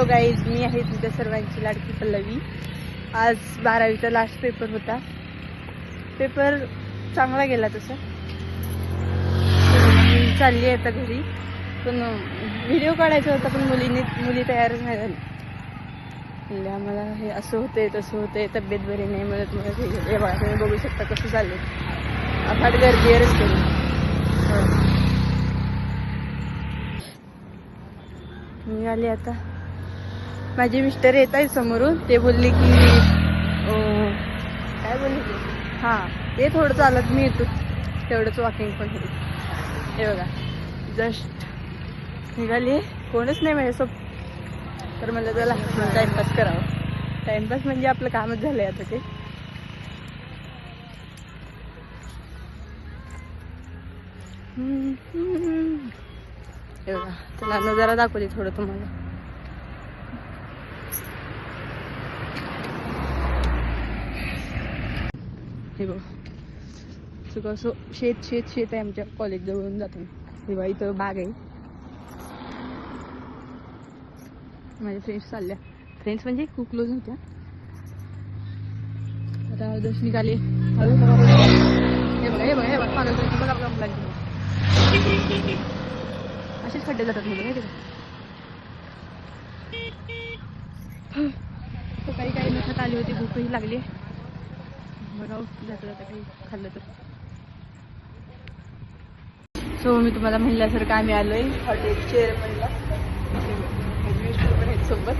Hello guys, मी आहे तुमच्या सर्वांची लाडकी पल्लवी. आज 12वीचा लास्ट पेपर होता. पेपर चांगला गेला तसं. मी चालली आहे आता घरी, पण व्हिडिओ काढायचा होता, पण मुली तयारच नाही झाली. म्हणजे आम्हाला हे असं होतंय तसं होतंय, तब्येत बरी नाही म्हणत हे बघा, तुम्ही बघू शकता कसं चाललंय. अफाट गर्दी आहे रस्त्याने. मी आले आता. माझे मिस्टर येत आहे समोरून. ते बोलले की काय बोलले ते, हां ते थोडं चालत मी येतो, तेवढंच वॉकिंग पण होईल. हे बघा जस्ट निघाली, कोणच नाही माझ्यासोबत. तर मला चला टाइमपास करावा. टाइमपास म्हणजे आपलं कामच झालंय आता ते. हे बघा, चला नजारा दाखवते थोडं तुम्हाला. हे बघ सगळं असं शेत आहे आमच्या कॉलेज जवळून जातो. हे बघा इथं बाग आहे. माझ्या फ्रेंड्स चालल्या, फ्रेंड्स म्हणजे खूप क्लोज होत्या. आता जस्ट निघाले. हे बघा पागल बघा आपल्या मुलांची असेच खड्डे जातात मुलं माहिती का. सकाळी काही नसत आली होती, भूकही लागली. बघा जाता काही खाल्लं तर. सो मी तुम्हाला म्हणल्यासारखं आम्ही आलोय हॉटेल चेअरमनला. सोबत